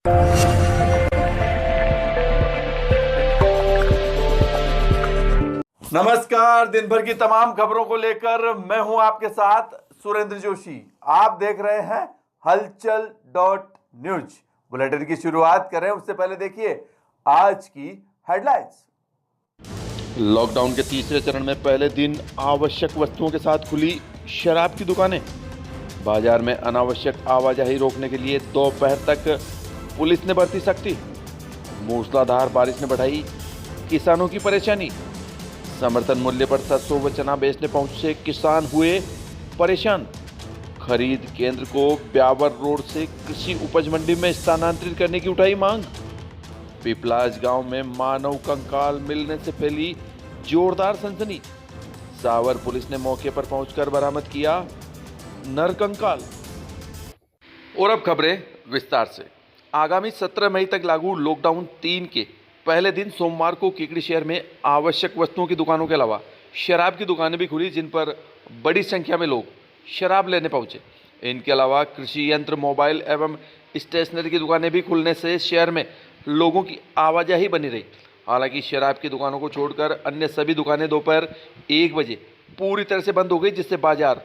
नमस्कार। दिन भर की तमाम खबरों को लेकर मैं हूं आपके साथ सुरेंद्र जोशी। आप देख रहे हैं हलचल न्यूज। बुलेटिन की शुरुआत करें उससे पहले देखिए आज की हेडलाइंस। लॉकडाउन के तीसरे चरण में पहले दिन आवश्यक वस्तुओं के साथ खुली शराब की दुकानें। बाजार में अनावश्यक आवाजाही रोकने के लिए दोपहर तक पुलिस ने बरती सख्ती। मूसलाधार बारिश ने बढ़ाई किसानों की परेशानी। समर्थन मूल्य पर सरसों व चना बेचने पहुंचे किसान हुए परेशान। खरीद केंद्र को ब्यावर रोड से कृषि उपज मंडी में स्थानांतरित करने की उठाई मांग। पिपलाज गांव में मानव कंकाल मिलने से फैली जोरदार सनसनी। सावर पुलिस ने मौके पर पहुंचकर बरामद किया नर कंकाल। और अब खबरें विस्तार से। आगामी 17 मई तक लागू लॉकडाउन 3 के पहले दिन सोमवार को केकड़ी शहर में आवश्यक वस्तुओं की दुकानों के अलावा शराब की दुकानें भी खुली, जिन पर बड़ी संख्या में लोग शराब लेने पहुंचे। इनके अलावा कृषि यंत्र, मोबाइल एवं स्टेशनरी की दुकानें भी खुलने से शहर में लोगों की आवाजाही बनी रही। हालांकि शराब की दुकानों को छोड़कर अन्य सभी दुकानें दोपहर 1 बजे पूरी तरह से बंद हो गई, जिससे बाजार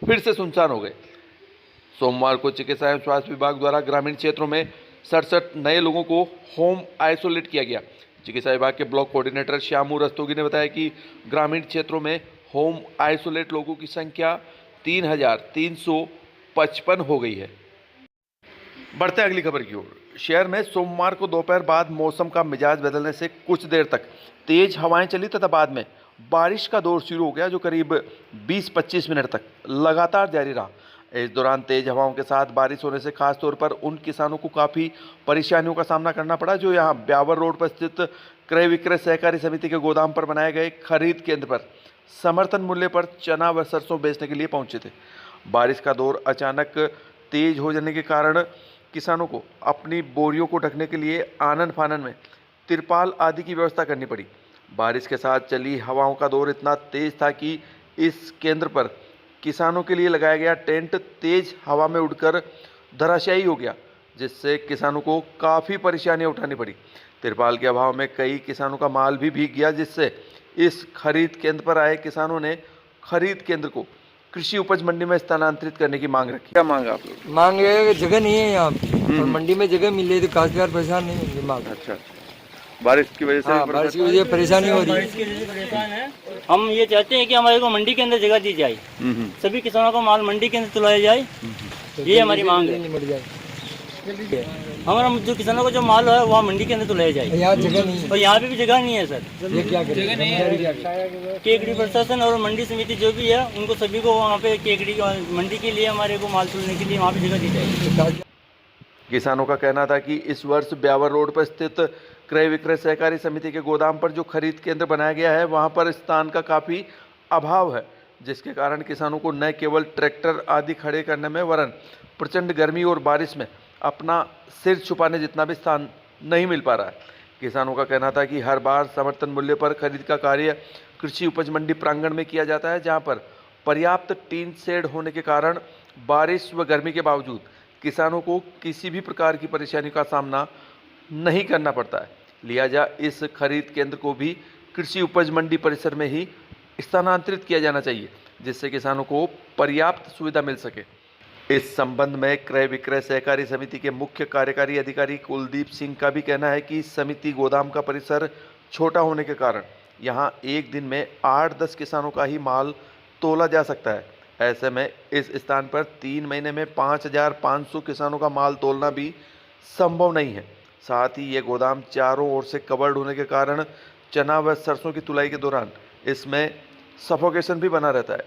फिर से सुनसान हो गए। सोमवार को चिकित्सा एवं स्वास्थ्य विभाग द्वारा ग्रामीण क्षेत्रों में 67 नए लोगों को होम आइसोलेट किया गया। चिकित्सा विभाग के ब्लॉक कोऑर्डिनेटर श्यामू रस्तोगी ने बताया कि ग्रामीण क्षेत्रों में होम आइसोलेट लोगों की संख्या 3,355 हो गई है। बढ़ते अगली खबर की ओर। शहर में सोमवार को दोपहर बाद मौसम का मिजाज बदलने से कुछ देर तक तेज हवाएं चली तथा बाद में बारिश का दौर शुरू हो गया, जो करीब 20-25 मिनट तक लगातार जारी रहा। इस दौरान तेज हवाओं के साथ बारिश होने से खास तौर पर उन किसानों को काफ़ी परेशानियों का सामना करना पड़ा जो यहां ब्यावर रोड पर स्थित क्रय विक्रय सहकारी समिति के गोदाम पर बनाए गए खरीद केंद्र पर समर्थन मूल्य पर चना व सरसों बेचने के लिए पहुंचे थे। बारिश का दौर अचानक तेज हो जाने के कारण किसानों को अपनी बोरियों को ढकने के लिए आनन फानन में तिरपाल आदि की व्यवस्था करनी पड़ी। बारिश के साथ चली हवाओं का दौर इतना तेज था कि इस केंद्र पर किसानों के लिए लगाया गया टेंट तेज हवा में उड़कर धराशायी हो गया, जिससे किसानों को काफ़ी परेशानियां उठानी पड़ी। तिरपाल के अभाव में कई किसानों का माल भी भीग गया, जिससे इस खरीद केंद्र पर आए किसानों ने खरीद केंद्र को कृषि उपज मंडी में स्थानांतरित करने की मांग रखी। क्या मांग आप लोग? मांग है जगह नहीं है यहाँ और मंडी में जगह मिले तो काश्तकार परेशान नहीं होंगे। मांग अच्छा, बारिश की वजह से बारिश की वजह से परेशानी हो रही है। हम ये चाहते हैं कि हमारे को मंडी के अंदर जगह दी जाए, सभी किसानों को माल मंडी के अंदर तुलाया जाए, ये हमारी मांग है। हमारा जो किसानों को जो माल है वहाँ मंडी के अंदर तुलाया जाए। यहाँ जगह नहीं है और यहाँ पे भी जगह नहीं है सर। ये क्या जगह नहीं है। केकड़ी प्रशासन और मंडी समिति जो भी है उनको सभी को वहाँ पे केकड़ी मंडी के लिए हमारे को माल तुलने के लिए वहाँ पे जगह दी जाए। किसानों का कहना था कि इस वर्ष ब्यावर रोड पर स्थित क्रय विक्रय सहकारी समिति के गोदाम पर जो खरीद केंद्र बनाया गया है वहां पर स्थान का काफ़ी अभाव है, जिसके कारण किसानों को न केवल ट्रैक्टर आदि खड़े करने में वरन प्रचंड गर्मी और बारिश में अपना सिर छुपाने जितना भी स्थान नहीं मिल पा रहा है। किसानों का कहना था कि हर बार समर्थन मूल्य पर खरीद का कार्य कृषि उपज मंडी प्रांगण में किया जाता है, जहाँ पर पर्याप्त टीन शेड होने के कारण बारिश व गर्मी के बावजूद किसानों को किसी भी प्रकार की परेशानी का सामना नहीं करना पड़ता है। लिहाजा इस खरीद केंद्र को भी कृषि उपज मंडी परिसर में ही स्थानांतरित किया जाना चाहिए, जिससे किसानों को पर्याप्त सुविधा मिल सके। इस संबंध में क्रय विक्रय सहकारी समिति के मुख्य कार्यकारी अधिकारी कुलदीप सिंह का भी कहना है कि समिति गोदाम का परिसर छोटा होने के कारण यहां एक दिन में 8-10 किसानों का ही माल तोला जा सकता है। ऐसे में इस स्थान पर 3 महीने में 5,500 किसानों का माल तोलना भी संभव नहीं है। साथ ही ये गोदाम चारों ओर से कवर्ड होने के कारण चना व सरसों की तुलाई के दौरान इसमें सफोकेशन भी बना रहता है।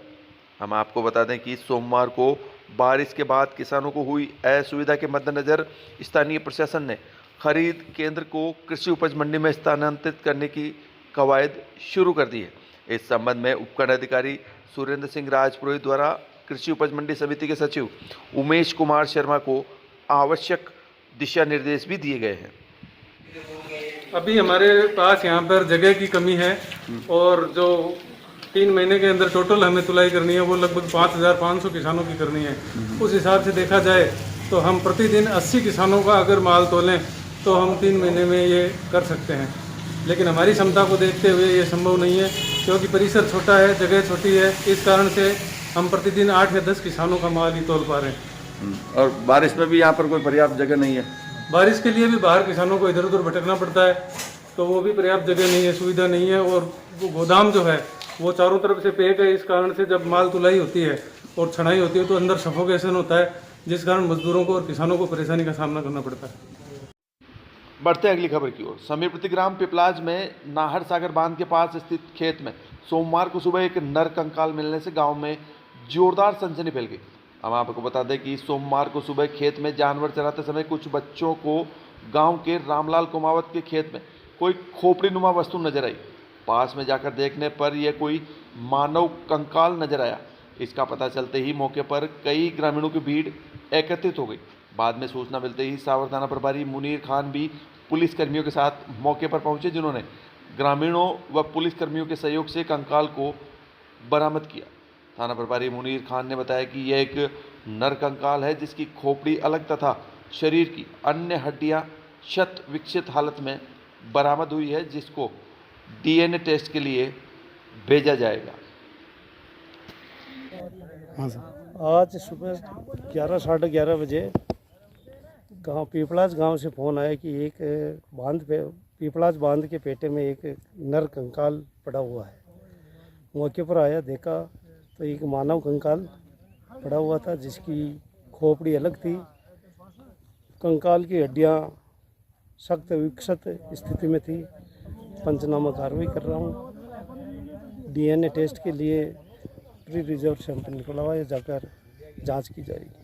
हम आपको बता दें कि सोमवार को बारिश के बाद किसानों को हुई असुविधा के मद्देनज़र स्थानीय प्रशासन ने खरीद केंद्र को कृषि उपज मंडी में स्थानांतरित करने की कवायद शुरू कर दी है। इस संबंध में उपखंड अधिकारी सुरेंद्र सिंह राजपुरोहित द्वारा कृषि उपज मंडी समिति के सचिव उमेश कुमार शर्मा को आवश्यक दिशा निर्देश भी दिए गए हैं। अभी हमारे पास यहाँ पर जगह की कमी है और जो 3 महीने के अंदर टोटल हमें तुलाई करनी है वो लगभग 5,500 किसानों की करनी है। उस हिसाब से देखा जाए तो हम प्रतिदिन 80 किसानों का अगर माल तोलें तो हम 3 महीने में ये कर सकते हैं। लेकिन हमारी क्षमता को देखते हुए ये संभव नहीं है, क्योंकि परिसर छोटा है, जगह छोटी है। इस कारण से हम प्रतिदिन 8 या 10 किसानों का माल ही तोल पा रहे हैं। और बारिश में भी यहाँ पर कोई पर्याप्त जगह नहीं है। बारिश के लिए भी बाहर किसानों को इधर उधर भटकना पड़ता है, तो वो भी पर्याप्त जगह नहीं है, सुविधा नहीं है। और वो गोदाम जो है वो चारों तरफ से पैक है। इस कारण से जब माल तुलाई होती है और छनाई होती है तो अंदर सफोकेशन होता है, जिस कारण मजदूरों को और किसानों को परेशानी का सामना करना पड़ता है। बढ़ते हैं अगली खबर की ओर। समीपवर्ती ग्राम पिपलाज में नाहर सागर बांध के पास स्थित खेत में सोमवार को सुबह एक नर कंकाल मिलने से गांव में जोरदार सनसनी फैल गई। हम आपको बता दें कि सोमवार को सुबह खेत में जानवर चराते समय कुछ बच्चों को गांव के रामलाल कुमावत के खेत में कोई खोपड़ी नुमा वस्तु नजर आई। पास में जाकर देखने पर यह कोई मानव कंकाल नजर आया। इसका पता चलते ही मौके पर कई ग्रामीणों की भीड़ एकत्रित हो गई। बाद में सूचना मिलते ही सावर थाना प्रभारी मुनीर खान भी पुलिस कर्मियों के साथ मौके पर पहुंचे, जिन्होंने ग्रामीणों व पुलिस कर्मियों के सहयोग से कंकाल को बरामद किया। थाना प्रभारी मुनीर खान ने बताया कि यह एक नर कंकाल है, जिसकी खोपड़ी अलग तथा शरीर की अन्य हड्डियां शत विकसित हालत में बरामद हुई है, जिसको DNA टेस्ट के लिए भेजा जाएगा। हाँ सर, आज सुबह 11 साढ़े 11 बजे गांव पीपलाज गांव से फ़ोन आया कि एक पीपलाज बांध के पेटे में एक नर कंकाल पड़ा हुआ है। मौके पर आया, देखा तो एक मानव कंकाल पड़ा हुआ था, जिसकी खोपड़ी अलग थी। कंकाल की हड्डियां सख्त विकसित स्थिति में थी। पंचनामा कार्रवाई कर रहा हूँ। DNA टेस्ट के लिए प्री रिजर्व सैंपल निकला हुआ है, जाकर जांच की जाएगी।